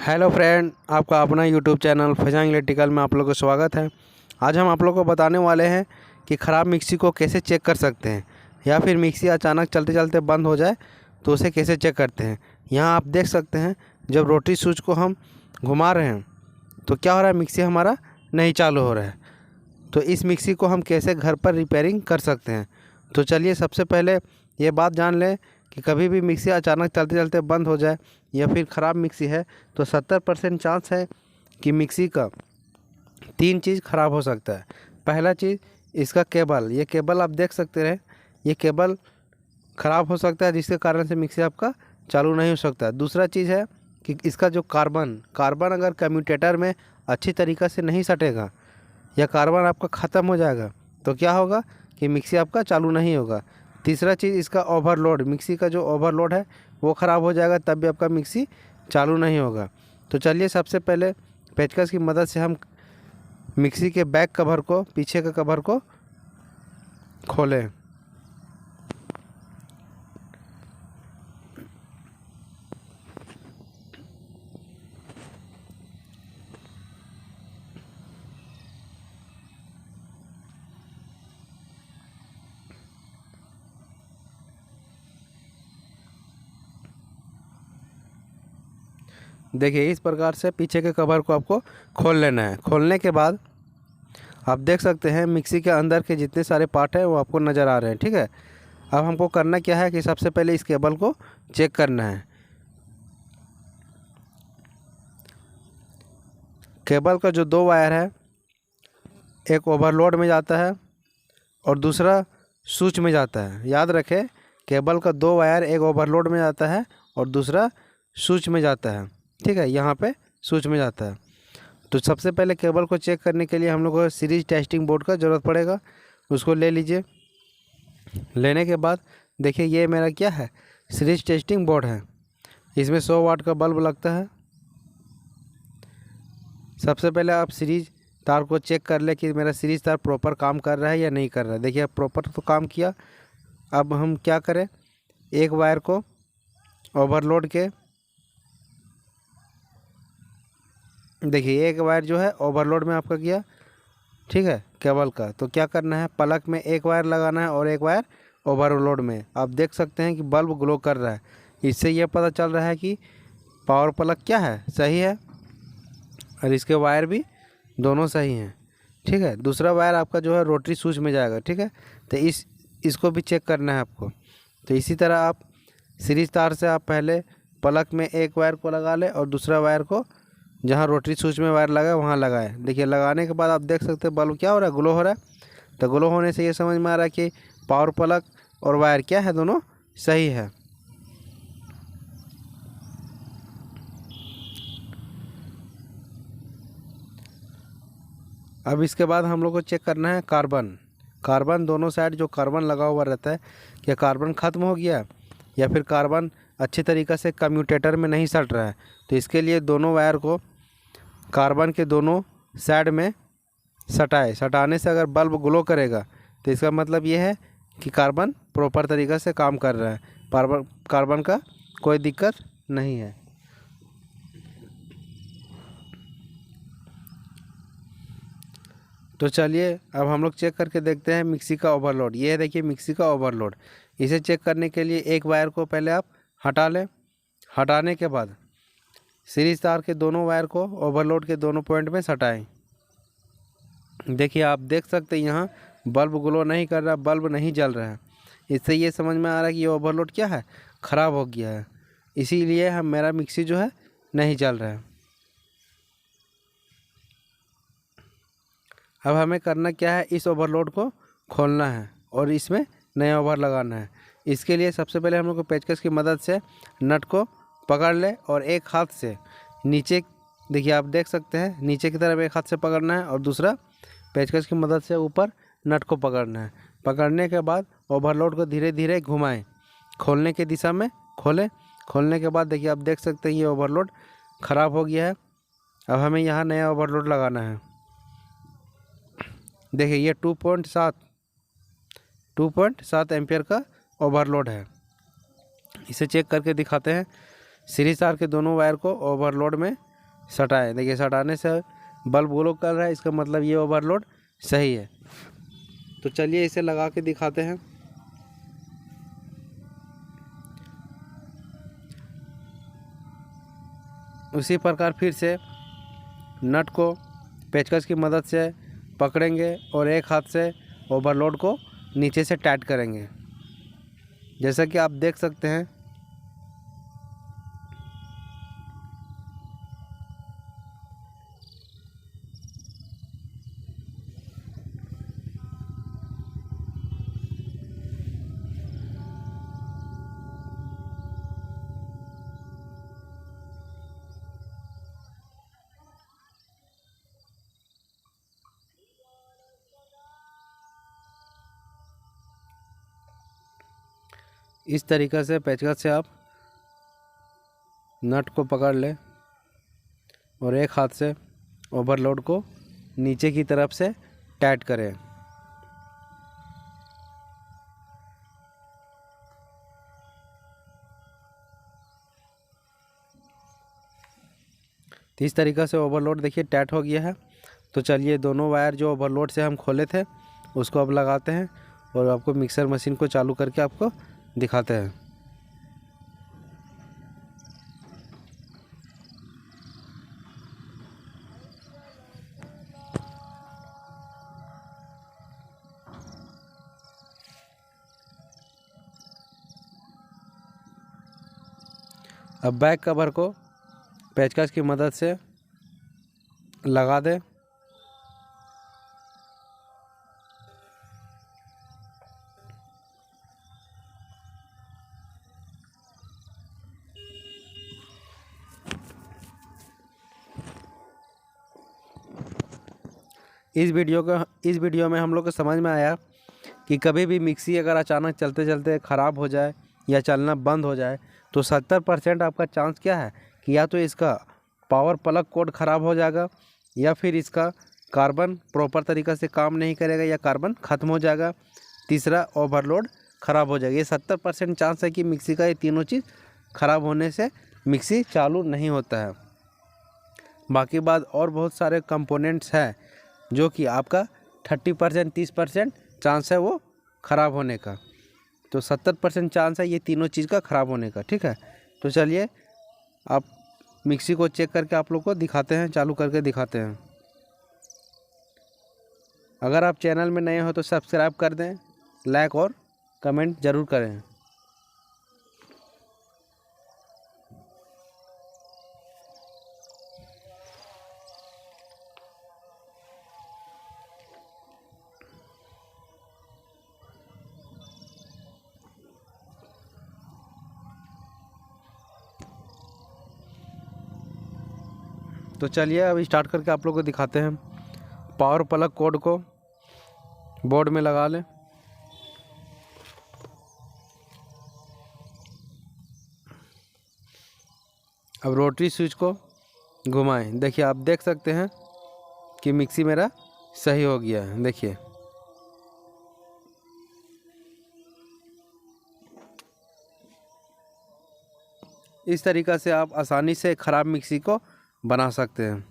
Hello friend, आपका अपना YouTube channel Faizan electrical में आप लोगों को स्वागत है। आज हम आप लोगों को बताने वाले हैं कि ख़राब मिक्सी को कैसे चेक कर सकते हैं, या फिर मिक्सी अचानक चलते चलते बंद हो जाए तो उसे कैसे चेक करते हैं। यहाँ आप देख सकते हैं, जब रोटरी स्विच को हम घुमा रहे हैं तो क्या हो रहा है, मिक्सी हमारा नहीं चालू हो रहा है। तो इस मिक्सी को हम कैसे घर पर रिपेयरिंग कर सकते हैं। तो चलिए सबसे पहले ये बात जान लें कि कभी भी मिक्सी अचानक चलते चलते बंद हो जाए या फिर ख़राब मिक्सी है तो 70% चांस है कि मिक्सी का 3 चीज़ ख़राब हो सकता है। पहला चीज़, इसका केबल। ये केबल आप देख सकते हैं, ये केबल ख़राब हो सकता है जिसके कारण से मिक्सी आपका चालू नहीं हो सकता। दूसरा चीज़ है कि इसका जो कार्बन अगर कम्यूटेटर में अच्छी तरीक़ा से नहीं सटेगा या कार्बन आपका ख़त्म हो जाएगा तो क्या होगा कि मिक्सी आपका चालू नहीं होगा। तीसरा चीज़, इसका ओवरलोड, मिक्सी का जो ओवरलोड है वो ख़राब हो जाएगा, तब भी आपका मिक्सी चालू नहीं होगा। तो चलिए सबसे पहले पेचकस की मदद से हम मिक्सी के बैक कवर को, पीछे का कवर को खोलें। देखिए इस प्रकार से पीछे के कवर को आपको खोल लेना है। खोलने के बाद आप देख सकते हैं मिक्सी के अंदर के जितने सारे पार्ट हैं वो आपको नज़र आ रहे हैं। ठीक है, अब हमको करना क्या है कि सबसे पहले इस केबल को चेक करना है। केबल का जो 2 वायर है, एक ओवरलोड में जाता है और दूसरा स्विच में जाता है। याद रखें, केबल का 2 वायर, एक ओवरलोड में जाता है और दूसरा स्विच में जाता है। ठीक है, यहाँ पे स्विच में जाता है। तो सबसे पहले केबल को चेक करने के लिए हम लोग को सीरीज टेस्टिंग बोर्ड का ज़रूरत पड़ेगा। उसको ले लीजिए। लेने के बाद देखिए ये मेरा क्या है, सीरीज टेस्टिंग बोर्ड है। इसमें 100 वाट का बल्ब लगता है। सबसे पहले आप सीरीज तार को चेक कर ले कि मेरा सीरीज तार प्रॉपर काम कर रहा है या नहीं कर रहा है। देखिए अब प्रॉपर तो काम किया। अब हम क्या करें, एक वायर को ओवरलोड के, देखिए एक वायर जो है ओवरलोड में आपका किया, ठीक है, केबल का। तो क्या करना है, प्लग में एक वायर लगाना है और एक वायर ओवरलोड में। आप देख सकते हैं कि बल्ब ग्लो कर रहा है। इससे यह पता चल रहा है कि पावर प्लग क्या है, सही है, और इसके वायर भी दोनों सही हैं। ठीक है, दूसरा वायर आपका जो है रोटरी स्विच में जाएगा। ठीक है, तो इसको भी चेक करना है आपको। तो इसी तरह आप सीरीज तार से आप पहले प्लग में एक वायर को लगा लें और दूसरा वायर को जहाँ रोटरी स्विच में वायर लगा है वहाँ लगाए। देखिए लगाने के बाद आप देख सकते हैं बल्ब क्या हो रहा है, ग्लो हो रहा है। तो ग्लो होने से ये समझ में आ रहा है कि पावर प्लग और वायर क्या है, दोनों सही है। अब इसके बाद हम लोग को चेक करना है कार्बन दोनों साइड जो कार्बन लगा हुआ रहता है, क्या कार्बन ख़त्म हो गया या फिर कार्बन अच्छे तरीक़े से कम्यूटेटर में नहीं सट रहा है। तो इसके लिए दोनों वायर को कार्बन के दोनों साइड में सटाने से अगर बल्ब ग्लो करेगा तो इसका मतलब ये है कि कार्बन प्रॉपर तरीक़े से काम कर रहा है, कार्बन का कोई दिक्कत नहीं है। तो चलिए अब हम लोग चेक करके देखते हैं मिक्सी का ओवरलोड। ये है, देखिए मिक्सी का ओवरलोड। इसे चेक करने के लिए एक वायर को पहले आप हटा लें। हटाने के बाद सीरीज तार के दोनों वायर को ओवरलोड के दोनों पॉइंट में सटाएं। देखिए आप देख सकते हैं यहाँ बल्ब ग्लो नहीं कर रहा, बल्ब नहीं जल रहा है। इससे ये समझ में आ रहा है कि ये ओवरलोड क्या है, ख़राब हो गया है। इसीलिए मेरा मिक्सी जो है नहीं चल रहा है। अब हमें करना क्या है, इस ओवरलोड को खोलना है और इसमें नया ओवर लगाना है। इसके लिए सबसे पहले हम लोग को पेचकस की मदद से नट को पकड़ ले और एक हाथ से नीचे, देखिए आप देख सकते हैं नीचे की तरफ एक हाथ से पकड़ना है और दूसरा पेचकस की मदद से ऊपर नट को पकड़ना है। पकड़ने के बाद ओवरलोड को धीरे धीरे घुमाएं, खोलने की दिशा में खोलें। खोलने के बाद देखिए आप देख सकते हैं ये ओवरलोड ख़राब हो गया है। अब हमें यहाँ नया ओवरलोड लगाना है। देखिए ये 2.7 एम्पियर का ओवरलोड है। इसे चेक करके दिखाते हैं। सीरीज तार के दोनों वायर को ओवरलोड में सटाएं। देखिए सटाने से बल्ब ग्लो कर रहा है, इसका मतलब ये ओवरलोड सही है। तो चलिए इसे लगा के दिखाते हैं। उसी प्रकार फिर से नट को पेचकस की मदद से पकड़ेंगे और एक हाथ से ओवरलोड को नीचे से टाइट करेंगे, जैसा कि आप देख सकते हैं। इस तरीक़े से पेचकस से आप नट को पकड़ लें और एक हाथ से ओवरलोड को नीचे की तरफ से टाइट करें। तो इस तरीक़े से ओवरलोड देखिए टाइट हो गया है। तो चलिए दोनों वायर जो ओवरलोड से हम खोले थे उसको अब लगाते हैं और आपको मिक्सर मशीन को चालू करके आपको दिखाते हैं। अब बैक कवर को पेचकस की मदद से लगा दें। इस वीडियो में हम लोग को समझ में आया कि कभी भी मिक्सी अगर अचानक चलते चलते ख़राब हो जाए या चलना बंद हो जाए तो 70% आपका चांस क्या है कि या तो इसका पावर प्लग कोड ख़राब हो जाएगा या फिर इसका कार्बन प्रॉपर तरीक़े से काम नहीं करेगा या कार्बन ख़त्म हो जाएगा, तीसरा ओवरलोड ख़राब हो जाएगा। ये 70% चांस है कि मिक्सी का ये तीनों चीज़ ख़राब होने से मिक्सी चालू नहीं होता है। बाकी बात और बहुत सारे कंपोनेंट्स हैं जो कि आपका 30% 30% चांस है वो ख़राब होने का। तो 70% चांस है ये तीनों चीज़ का ख़राब होने का। ठीक है, तो चलिए आप मिक्सी को चेक करके आप लोग को दिखाते हैं, चालू करके दिखाते हैं। अगर आप चैनल में नए हो तो सब्सक्राइब कर दें, लाइक और कमेंट ज़रूर करें। तो चलिए अब स्टार्ट करके आप लोग को दिखाते हैं। पावर प्लग कोड को बोर्ड में लगा लें। अब रोटरी स्विच को घुमाएं। देखिए आप देख सकते हैं कि मिक्सी मेरा सही हो गया है। देखिए इस तरीक़ा से आप आसानी से ख़राब मिक्सी को बना सकते हैं।